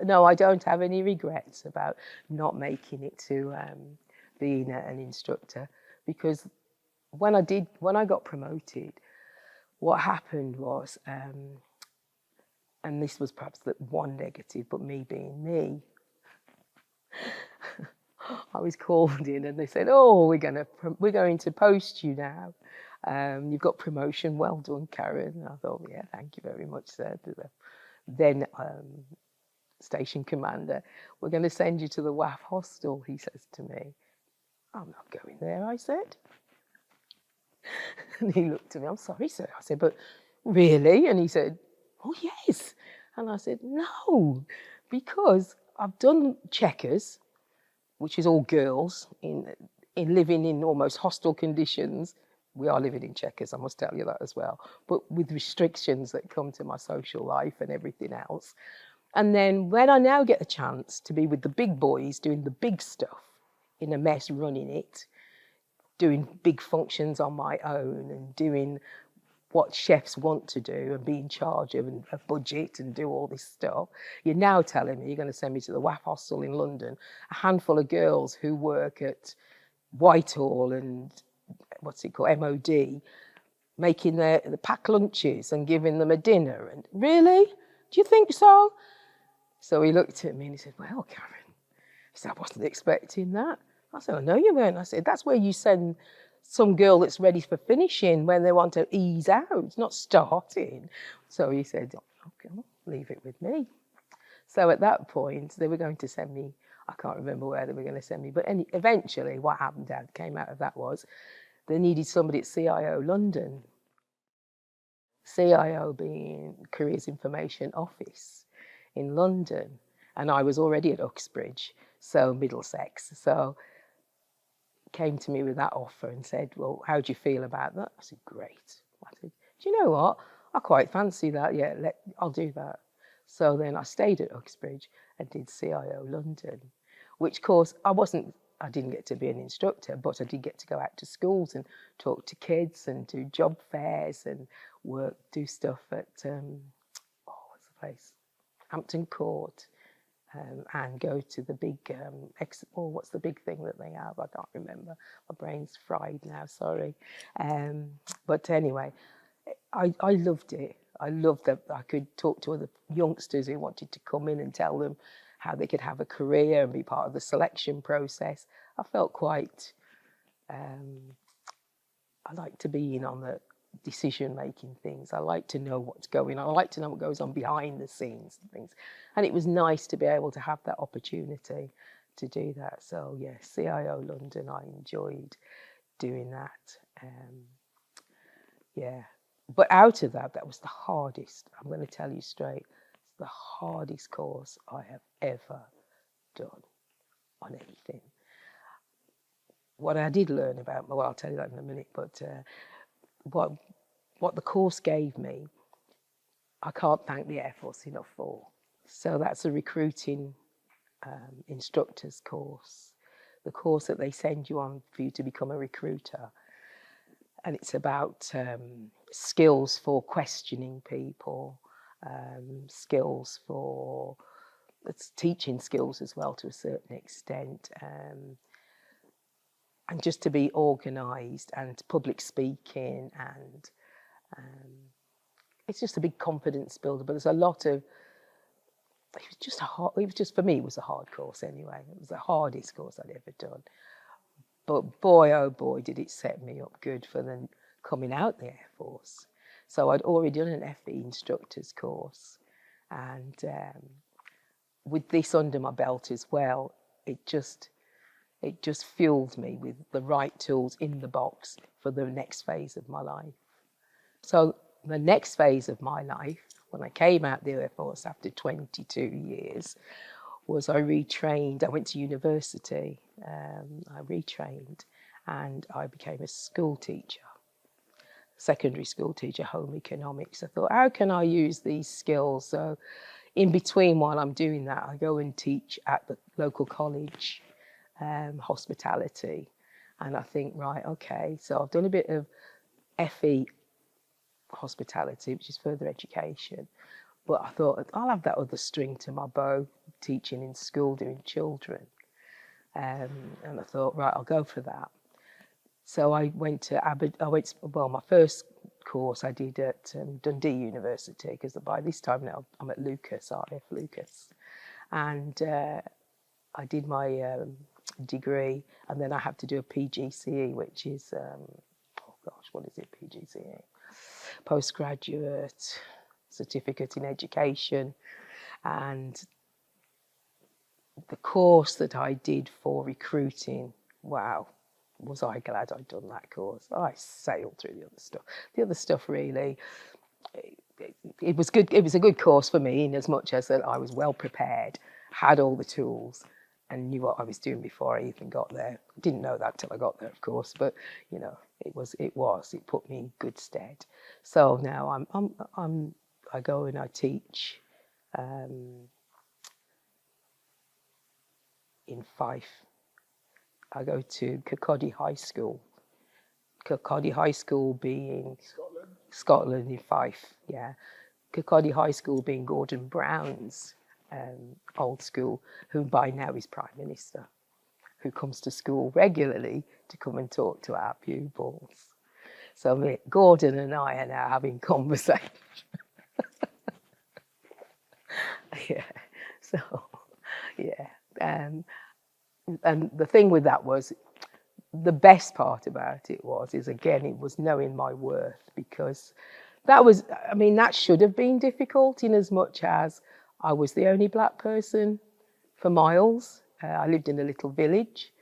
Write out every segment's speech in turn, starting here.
No, I don't have any regrets about not making it to being an instructor, because when I got promoted, what happened was, and this was perhaps the one negative, but me being me, I was called in and they said, "Oh, we're going to post you now. You've got promotion. Well done, Karen." And I thought, "Yeah, thank you very much, sir." Then station commander, "We're going to send you to the WAF hostel," he says to me. "I'm not going there," I said. And he looked at me, "I'm sorry, sir." I said, "But really?" And he said, "Oh, yes." And I said, "No, because I've done Checkers, which is all girls in living in almost hostile conditions. We are living in Checkers, I must tell you that as well, but with restrictions that come to my social life and everything else. And then when I now get a chance to be with the big boys doing the big stuff in a mess, running it, doing big functions on my own and doing what chefs want to do and be in charge of a budget and do all this stuff. You're now telling me you're going to send me to the WAF hostel in London, a handful of girls who work at Whitehall and what's it called, MOD, making the packed lunches and giving them a dinner. And really? Do you think so? So he looked at me and he said, "Well, Karen," he said, "I wasn't expecting that." I said, "Oh, no, you weren't." I said, "That's where you send some girl that's ready for finishing when they want to ease out, not starting." So he said, "Okay, well, leave it with me." So at that point, they were going to send me, I can't remember where they were going to send me, but eventually what happened, came out of that was they needed somebody at CIO London. CIO being Careers Information Office in London. And I was already at Uxbridge, so Middlesex. So came to me with that offer and said, "Well, how do you feel about that?" I said, "Great." I said, "Do you know what? I quite fancy that. Yeah, I'll do that." So then I stayed at Uxbridge and did CIO London, which course I didn't get to be an instructor, but I did get to go out to schools and talk to kids and do job fairs and do stuff at, what's the place? Hampton Court. And go to the big, what's the big thing that they have? I can't remember. My brain's fried now, sorry. But anyway, I loved it. I loved that I could talk to other youngsters who wanted to come in and tell them how they could have a career and be part of the selection process. I felt quite, I like to be in on the decision-making things. I like to know what's going on. I like to know what goes on behind the scenes and things. And it was nice to be able to have that opportunity to do that. So yeah, CIO London, I enjoyed doing that. Yeah, but out of that, that was the hardest. I'm going to tell you straight, it's the hardest course I have ever done on anything. What I did learn about, well, I'll tell you that in a minute, but what the course gave me, I can't thank the Air Force enough for. So that's a recruiting instructor's course, the course that they send you on for you to become a recruiter. And it's about skills for questioning people, skills for, it's teaching skills as well to a certain extent, and just to be organised and public speaking, and it's just a big confidence builder. But there's a lot of, it was just, for me, it was a hard course anyway. It was the hardest course I'd ever done. But boy, oh boy, did it set me up good for then coming out the Air Force. So I'd already done an FE instructor's course. And with this under my belt as well, it just fueled me with the right tools in the box for the next phase of my life. So the next phase of my life, when I came out the Air Force after 22 years, was I retrained. I went to university, I retrained, and I became a school teacher, secondary school teacher, home economics. I thought, how can I use these skills? So in between, while I'm doing that, I go and teach at the local college, hospitality. And I think, right, okay, so I've done a bit of FE hospitality, which is further education. But I thought, I'll have that other string to my bow, teaching in school, doing children. And I thought, right, I'll go for that. So I went to my first course I did at Dundee University, because by this time now I'm at Lucas, RAF Lucas. And I did my degree, and then I had to do a PGCE, which is, what is it, PGCE? Postgraduate Certificate in Education. And the course that I did for recruiting, wow, was I glad I'd done that course. I sailed through the other stuff. The other stuff really, it was good. It was a good course for me in as much as that I was well prepared, had all the tools, and knew what I was doing before I even got there. Didn't know that till I got there, of course, but you know, it put me in good stead. So now I go and I teach in Fife. I go to Kirkcaldy High School. Kirkcaldy High School being Scotland in Fife, yeah. Kirkcaldy High School being Gordon Brown's old school, who by now is Prime Minister, who comes to school regularly to come and talk to our pupils. So Gordon and I are now having conversation. Yeah, so, yeah. And the thing with that was, the best part about it was again, it was knowing my worth, because that should have been difficult in as much as I was the only black person for miles. I lived in a little village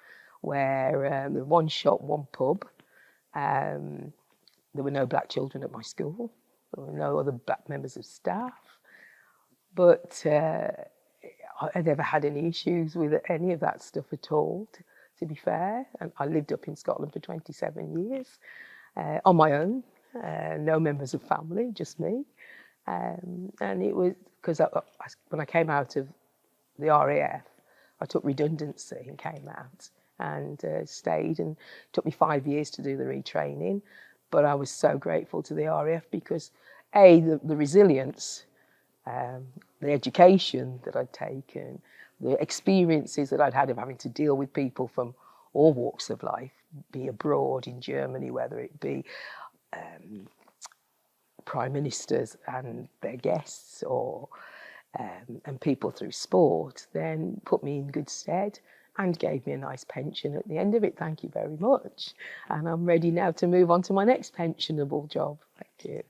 where there was one shop, one pub. There were no black children at my school. There were no other black members of staff. But I never had any issues with any of that stuff at all, to be fair. And I lived up in Scotland for 27 years on my own, no members of family, just me. And it was because when I came out of the RAF, I took redundancy and came out and stayed. And it took me 5 years to do the retraining. But I was so grateful to the RAF because, A, the resilience, the education that I'd taken, the experiences that I'd had of having to deal with people from all walks of life, be abroad in Germany, whether it be prime ministers and their guests, or and people through sport, then put me in good stead and gave me a nice pension at the end of it. Thank you very much. And I'm ready now to move on to my next pensionable job. Thank you.